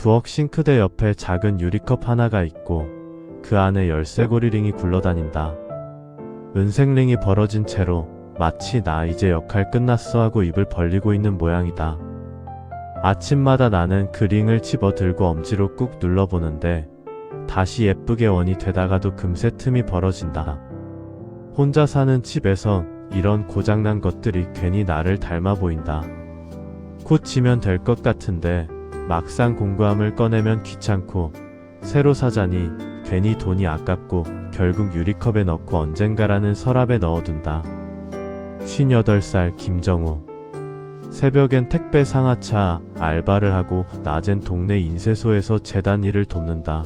부엌 싱크대 옆에 작은 유리컵 하나가 있고 그 안에 열쇠고리 링이 굴러다닌다. 은색 링이 벌어진 채로 마치 나 이제 역할 끝났어 하고 입을 벌리고 있는 모양이다. 아침마다 나는 그 링을 집어들고 엄지로 꾹 눌러보는데 다시 예쁘게 원이 되다가도 금세 틈이 벌어진다. 혼자 사는 집에선 이런 고장난 것들이 괜히 나를 닮아 보인다. 고치면 될 것 같은데 막상 공구함을 꺼내면 귀찮고 새로 사자니 괜히 돈이 아깝고 결국 유리컵에 넣고 언젠가라는 서랍에 넣어둔다. 58살 김정우. 새벽엔 택배 상하차 알바를 하고 낮엔 동네 인쇄소에서 재단 일을 돕는다.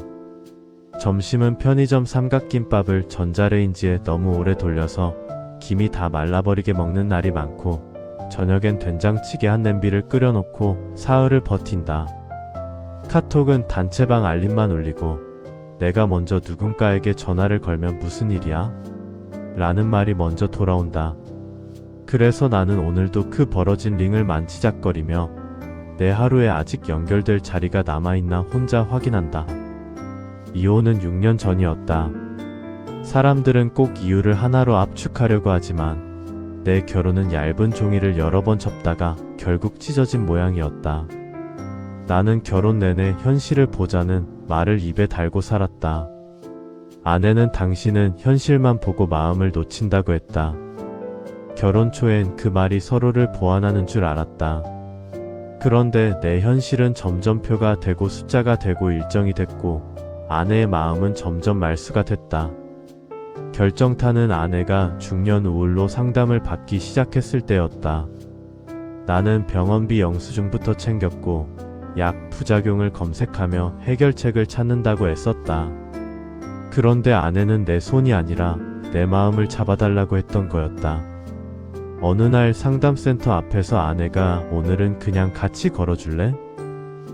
점심은 편의점 삼각김밥을 전자레인지에 너무 오래 돌려서 김이 다 말라버리게 먹는 날이 많고 저녁엔 된장찌개 한 냄비를 끓여놓고 사흘을 버틴다. 카톡은 단체방 알림만 울리고 내가 먼저 누군가에게 전화를 걸면 무슨 일이야? 라는 말이 먼저 돌아온다. 그래서 나는 오늘도 그 벌어진 링을 만지작거리며 내 하루에 아직 연결될 자리가 남아있나 혼자 확인한다. 이혼은 6년 전이었다. 사람들은 꼭 이유를 하나로 압축하려고 하지만 내 결혼은 얇은 종이를 여러 번 접다가 결국 찢어진 모양이었다. 나는 결혼 내내 현실을 보자는 말을 입에 달고 살았다. 아내는 당신은 현실만 보고 마음을 놓친다고 했다. 결혼 초엔 그 말이 서로를 보완하는 줄 알았다. 그런데 내 현실은 점점 표가 되고 숫자가 되고 일정이 됐고 아내의 마음은 점점 말수가 됐다. 결정타는 아내가 중년 우울로 상담을 받기 시작했을 때였다. 나는 병원비 영수증부터 챙겼고 약 부작용을 검색하며 해결책을 찾는다고 애썼다. 그런데 아내는 내 손이 아니라 내 마음을 잡아달라고 했던 거였다. 어느 날 상담센터 앞에서 아내가 오늘은 그냥 같이 걸어줄래?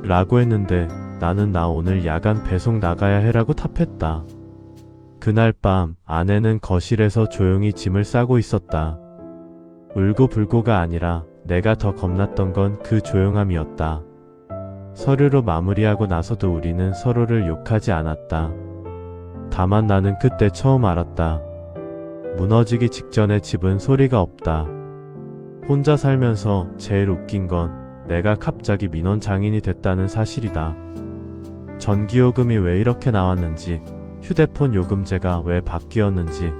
라고 했는데 나는 나 오늘 야간 배송 나가야 해라고 답했다. 그날 밤 아내는 거실에서 조용히 짐을 싸고 있었다. 울고불고가 아니라 내가 더 겁났던 건 그 조용함이었다. 서류로 마무리하고 나서도 우리는 서로를 욕하지 않았다. 다만 나는 그때 처음 알았다. 무너지기 직전에 집은 소리가 없다. 혼자 살면서 제일 웃긴 건 내가 갑자기 민원 장인이 됐다는 사실이다. 전기요금이 왜 이렇게 나왔는지, 휴대폰 요금제가 왜 바뀌었는지,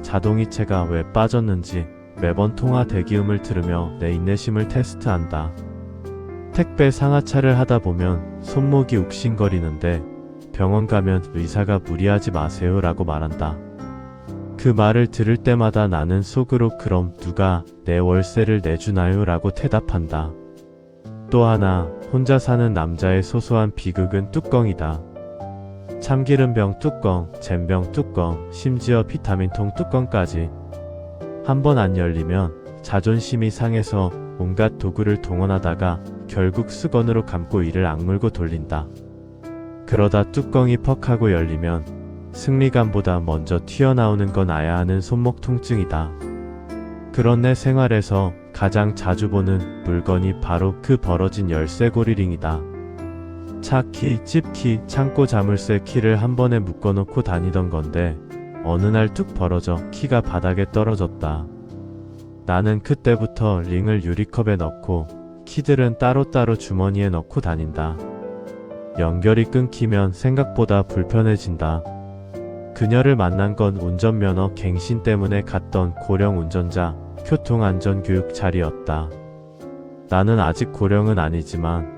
자동이체가 왜 빠졌는지 매번 통화 대기음을 들으며 내 인내심을 테스트한다. 택배 상하차를 하다 보면 손목이 욱신거리는데 병원 가면 의사가 무리하지 마세요 라고 말한다. 그 말을 들을 때마다 나는 속으로 그럼 누가 내 월세를 내주나요? 라고 대답한다. 또 하나 혼자 사는 남자의 소소한 비극은 뚜껑이다. 참기름병 뚜껑, 잼병 뚜껑, 심지어 비타민통 뚜껑까지. 한번 안 열리면 자존심이 상해서 온갖 도구를 동원하다가 결국 수건으로 감고 이를 악물고 돌린다. 그러다 뚜껑이 퍽 하고 열리면 승리감보다 먼저 튀어나오는 건 아야 하는 손목 통증이다. 그런 내 생활에서 가장 자주 보는 물건이 바로 그 벌어진 열쇠고리 링이다. 차키, 집키, 창고 자물쇠 키를 한 번에 묶어놓고 다니던 건데 어느 날 뚝 벌어져 키가 바닥에 떨어졌다. 나는 그때부터 링을 유리컵에 넣고 키들은 따로따로 주머니에 넣고 다닌다. 연결이 끊기면 생각보다 불편해진다. 그녀를 만난 건 운전면허 갱신 때문에 갔던 고령 운전자 교통안전교육 자리였다. 나는 아직 고령은 아니지만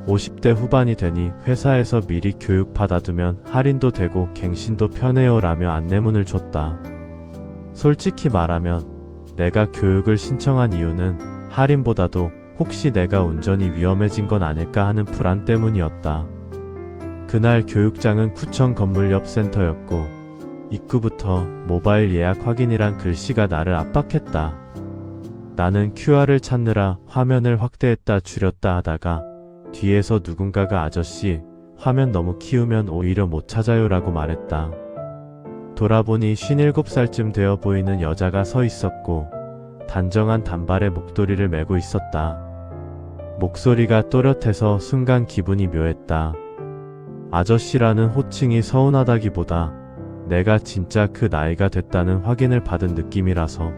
50대 후반이 되니 회사에서 미리 교육 받아두면 할인도 되고 갱신도 편해요 라며 안내문을 줬다. 솔직히 말하면 내가 교육을 신청한 이유는 할인보다도 혹시 내가 운전이 위험해진 건 아닐까 하는 불안 때문이었다. 그날 교육장은 구청 건물 옆 센터였고 입구부터 모바일 예약 확인이란 글씨가 나를 압박했다. 나는 QR을 찾느라 화면을 확대했다 줄였다 하다가 뒤에서 누군가가 아저씨, 화면 너무 키우면 오히려 못 찾아요 라고 말했다. 돌아보니 57살쯤 되어 보이는 여자가 서 있었고 단정한 단발의 목도리를 메고 있었다. 목소리가 또렷해서 순간 기분이 묘했다. 아저씨라는 호칭이 서운하다기보다 내가 진짜 그 나이가 됐다는 확인을 받은 느낌이라서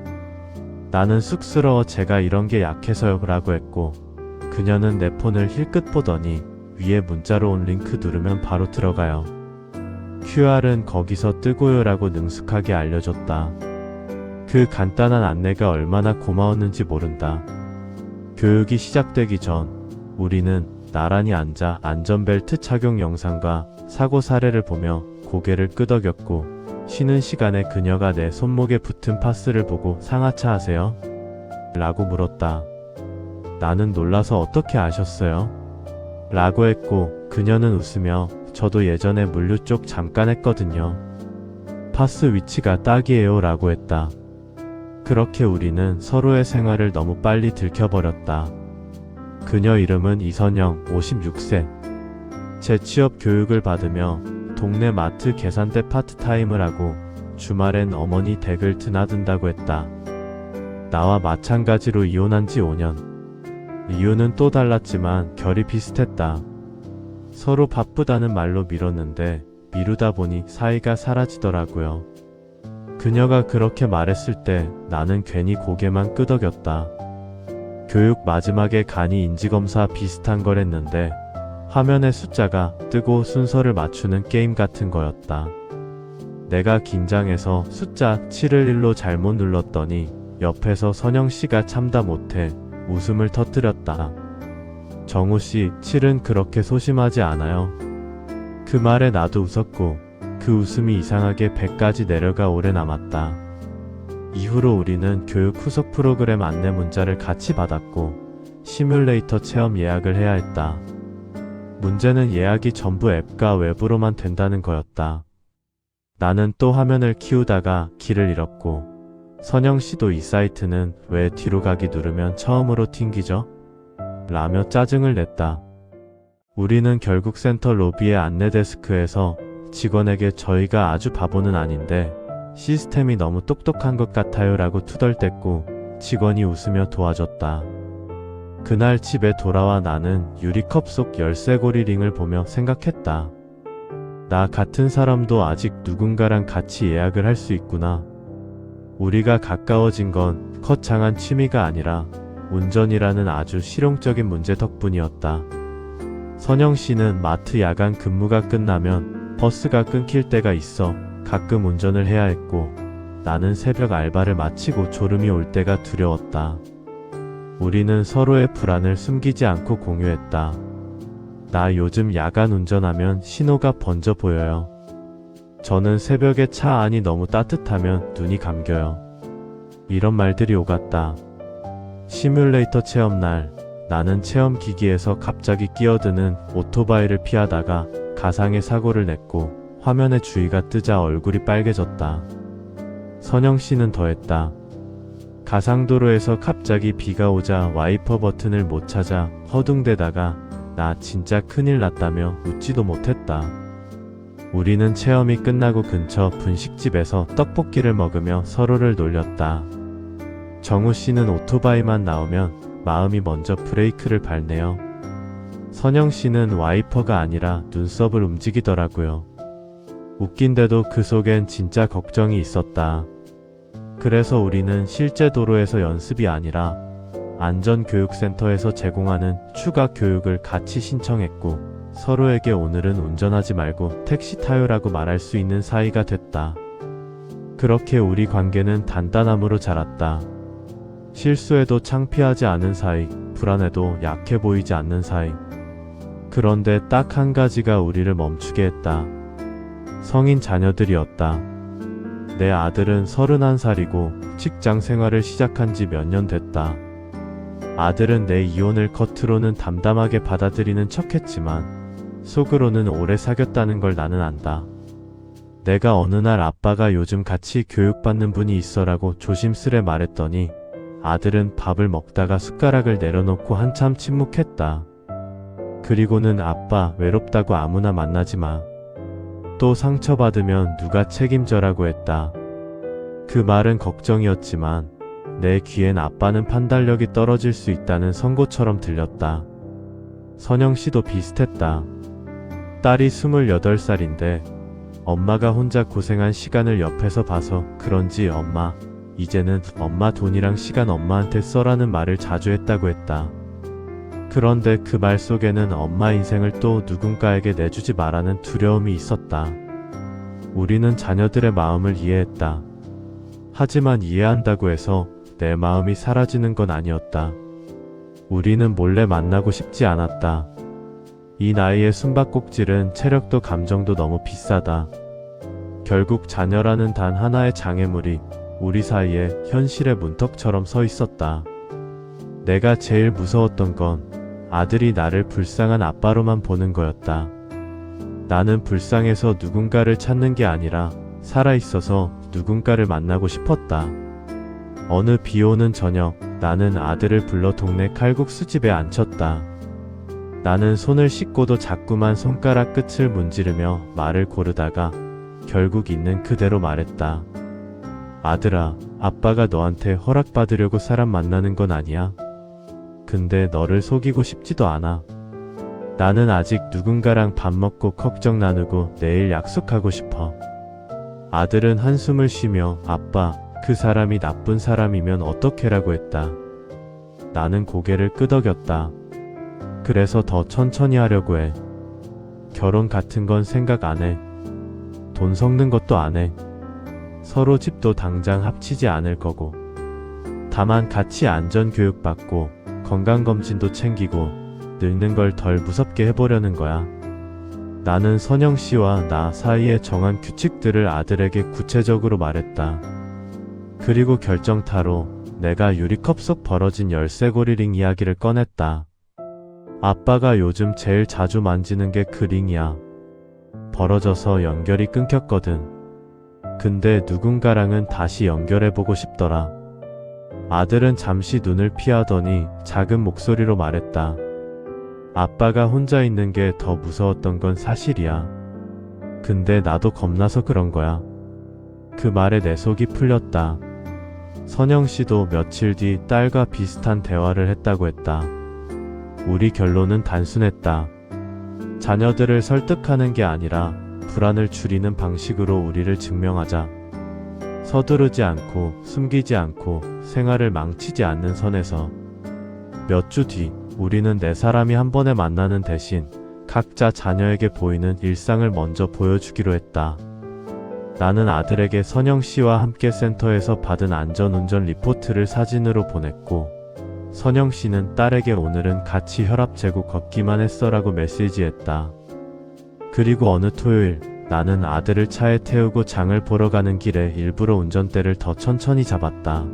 나는 쑥스러워 제가 이런 게 약해서요 라고 했고, 그녀는 내 폰을 힐끗 보더니 위에 문자로 온 링크 누르면 바로 들어가요. QR은 거기서 뜨고요 라고 능숙하게 알려줬다. 그 간단한 안내가 얼마나 고마웠는지 모른다. 교육이 시작되기 전 우리는 나란히 앉아 안전벨트 착용 영상과 사고 사례를 보며 고개를 끄덕였고, 쉬는 시간에 그녀가 내 손목에 붙은 파스를 보고 상하차 하세요? 라고 물었다. 나는 놀라서 어떻게 아셨어요? 라고 했고, 그녀는 웃으며 저도 예전에 물류 쪽 잠깐 했거든요. 파스 위치가 딱이에요 라고 했다. 그렇게 우리는 서로의 생활을 너무 빨리 들켜버렸다. 그녀 이름은 이선영, 56세. 재취업 교육을 받으며 동네 마트 계산대 파트타임을 하고 주말엔 어머니 댁을 드나든다고 했다. 나와 마찬가지로 이혼한 지 5년. 이유는 또 달랐지만 결이 비슷했다. 서로 바쁘다는 말로 미뤘는데 미루다 보니 사이가 사라지더라고요. 그녀가 그렇게 말했을 때 나는 괜히 고개만 끄덕였다. 교육 마지막에 간이 인지검사 비슷한 걸 했는데 화면에 숫자가 뜨고 순서를 맞추는 게임 같은 거였다. 내가 긴장해서 숫자 7을 1로 잘못 눌렀더니 옆에서 선영씨가 참다 못해 웃음을 터뜨렸다. 정우씨, 7은 그렇게 소심하지 않아요. 그 말에 나도 웃었고 그 웃음이 이상하게 배까지 내려가 오래 남았다. 이후로 우리는 교육 후속 프로그램 안내 문자를 같이 받았고 시뮬레이터 체험 예약을 해야 했다. 문제는 예약이 전부 앱과 웹으로만 된다는 거였다. 나는 또 화면을 키우다가 길을 잃었고, 선영씨도 이 사이트는 왜 뒤로 가기 누르면 처음으로 튕기죠? 라며 짜증을 냈다. 우리는 결국 센터 로비의 안내 데스크에서 직원에게 저희가 아주 바보는 아닌데 시스템이 너무 똑똑한 것 같아요 라고 투덜댔고 직원이 웃으며 도와줬다. 그날 집에 돌아와 나는 유리컵 속 열쇠고리 링을 보며 생각했다. 나 같은 사람도 아직 누군가랑 같이 예약을 할 수 있구나. 우리가 가까워진 건 거창한 취미가 아니라 운전이라는 아주 실용적인 문제 덕분이었다. 선영씨는 마트 야간 근무가 끝나면 버스가 끊길 때가 있어 가끔 운전을 해야 했고, 나는 새벽 알바를 마치고 졸음이 올 때가 두려웠다. 우리는 서로의 불안을 숨기지 않고 공유했다. 나 요즘 야간 운전하면 신호가 번져 보여요. 저는 새벽에 차 안이 너무 따뜻하면 눈이 감겨요. 이런 말들이 오갔다. 시뮬레이터 체험날, 나는 체험기기에서 갑자기 끼어드는 오토바이를 피하다가 가상의 사고를 냈고 화면에 주의가 뜨자 얼굴이 빨개졌다. 선영씨는 더했다. 가상도로에서 갑자기 비가 오자 와이퍼 버튼을 못 찾아 허둥대다가 나 진짜 큰일 났다며 웃지도 못했다. 우리는 체험이 끝나고 근처 분식집에서 떡볶이를 먹으며 서로를 놀렸다. 정우씨는 오토바이만 나오면 마음이 먼저 브레이크를 밟네요. 선영씨는 와이퍼가 아니라 눈썹을 움직이더라고요. 웃긴데도 그 속엔 진짜 걱정이 있었다. 그래서 우리는 실제 도로에서 연습이 아니라 안전교육센터에서 제공하는 추가 교육을 같이 신청했고, 서로에게 오늘은 운전하지 말고 택시 타요라고 말할 수 있는 사이가 됐다. 그렇게 우리 관계는 단단함으로 자랐다. 실수해도 창피하지 않은 사이, 불안해도 약해 보이지 않는 사이. 그런데 딱 한 가지가 우리를 멈추게 했다. 성인 자녀들이었다. 내 아들은 31살이고 직장 생활을 시작한 지 몇 년 됐다. 아들은 내 이혼을 겉으로는 담담하게 받아들이는 척했지만 속으로는 오래 사귀었다는 걸 나는 안다. 내가 어느 날 아빠가 요즘 같이 교육받는 분이 있어라고 조심스레 말했더니 아들은 밥을 먹다가 숟가락을 내려놓고 한참 침묵했다. 그리고는 아빠 외롭다고 아무나 만나지 마. 또 상처받으면 누가 책임져라고 했다. 그 말은 걱정이었지만 내 귀엔 아빠는 판단력이 떨어질 수 있다는 선고처럼 들렸다. 선영씨도 비슷했다. 딸이 28살인데 엄마가 혼자 고생한 시간을 옆에서 봐서 그런지 엄마, 이제는 엄마 돈이랑 시간 엄마한테 써라는 말을 자주 했다고 했다. 그런데 그 말 속에는 엄마 인생을 또 누군가에게 내주지 말라는 두려움이 있었다. 우리는 자녀들의 마음을 이해했다. 하지만 이해한다고 해서 내 마음이 사라지는 건 아니었다. 우리는 몰래 만나고 싶지 않았다. 이 나이에 숨바꼭질은 체력도 감정도 너무 비싸다. 결국 자녀라는 단 하나의 장애물이 우리 사이에 현실의 문턱처럼 서 있었다. 내가 제일 무서웠던 건 아들이 나를 불쌍한 아빠로만 보는 거였다. 나는 불쌍해서 누군가를 찾는 게 아니라 살아있어서 누군가를 만나고 싶었다. 어느 비 오는 저녁, 나는 아들을 불러 동네 칼국수집에 앉혔다. 나는 손을 씻고도 자꾸만 손가락 끝을 문지르며 말을 고르다가 결국 있는 그대로 말했다. 아들아, 아빠가 너한테 허락받으려고 사람 만나는 건 아니야. 근데 너를 속이고 싶지도 않아. 나는 아직 누군가랑 밥 먹고 걱정 나누고 내일 약속하고 싶어. 아들은 한숨을 쉬며 아빠, 그 사람이 나쁜 사람이면 어떡해라고 했다. 나는 고개를 끄덕였다. 그래서 더 천천히 하려고 해. 결혼 같은 건 생각 안 해. 돈 섞는 것도 안 해. 서로 집도 당장 합치지 않을 거고. 다만 같이 안전교육 받고 건강검진도 챙기고 늙는 걸 덜 무섭게 해보려는 거야. 나는 선영 씨와 나 사이에 정한 규칙들을 아들에게 구체적으로 말했다. 그리고 결정타로 내가 유리컵 속 벌어진 열쇠고리링 이야기를 꺼냈다. 아빠가 요즘 제일 자주 만지는 게 그 링이야. 벌어져서 연결이 끊겼거든. 근데 누군가랑은 다시 연결해보고 싶더라. 아들은 잠시 눈을 피하더니 작은 목소리로 말했다. 아빠가 혼자 있는 게 더 무서웠던 건 사실이야. 근데 나도 겁나서 그런 거야. 그 말에 내 속이 풀렸다. 선영 씨도 며칠 뒤 딸과 비슷한 대화를 했다고 했다. 우리 결론은 단순했다. 자녀들을 설득하는 게 아니라 불안을 줄이는 방식으로 우리를 증명하자. 서두르지 않고 숨기지 않고 생활을 망치지 않는 선에서. 몇 주 뒤 우리는 네 사람이 한 번에 만나는 대신 각자 자녀에게 보이는 일상을 먼저 보여주기로 했다. 나는 아들에게 선영 씨와 함께 센터에서 받은 안전운전 리포트를 사진으로 보냈고, 선영 씨는 딸에게 오늘은 같이 혈압 재고 걷기만 했어라고 메시지했다. 그리고 어느 토요일 나는 아들을 차에 태우고 장을 보러 가는 길에 일부러 운전대를 더 천천히 잡았다.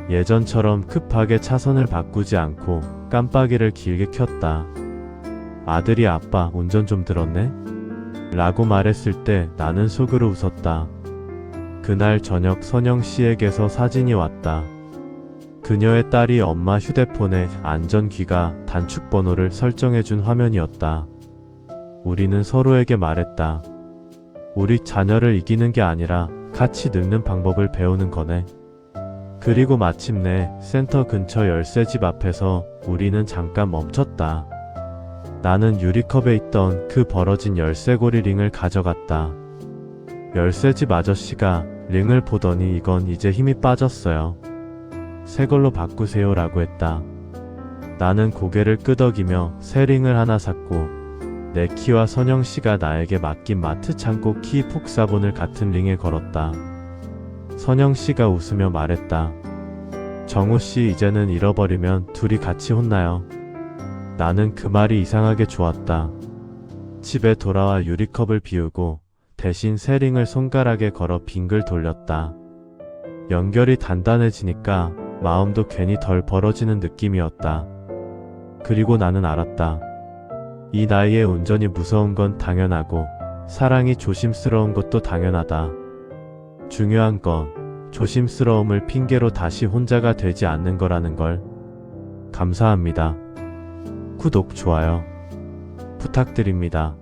예전처럼 급하게 차선을 바꾸지 않고 깜빡이를 길게 켰다. 아들이 아빠 운전 좀 들었네? 라고 말했을 때 나는 속으로 웃었다. 그날 저녁 선영 씨에게서 사진이 왔다. 그녀의 딸이 엄마 휴대폰에 안전기가 단축번호를 설정해준 화면이었다. 우리는 서로에게 말했다. 우리 자녀를 이기는 게 아니라 같이 늙는 방법을 배우는 거네. 그리고 마침내 센터 근처 열쇠집 앞에서 우리는 잠깐 멈췄다. 나는 유리컵에 있던 그 벌어진 열쇠고리 링을 가져갔다. 열쇠집 아저씨가 링을 보더니 이건 이제 힘이 빠졌어요. 새 걸로 바꾸세요 라고 했다. 나는 고개를 끄덕이며 새 링을 하나 샀고, 내 키와 선영 씨가 나에게 맡긴 마트 창고 키 폭사본을 같은 링에 걸었다. 선영 씨가 웃으며 말했다. 정우 씨 이제는 잃어버리면 둘이 같이 혼나요. 나는 그 말이 이상하게 좋았다. 집에 돌아와 유리컵을 비우고 대신 새 링을 손가락에 걸어 빙글 돌렸다. 연결이 단단해지니까 마음도 괜히 덜 벌어지는 느낌이었다. 그리고 나는 알았다. 이 나이에 운전이 무서운 건 당연하고 사랑이 조심스러운 것도 당연하다. 중요한 건 조심스러움을 핑계로 다시 혼자가 되지 않는 거라는 걸. 감사합니다. 구독, 좋아요 부탁드립니다.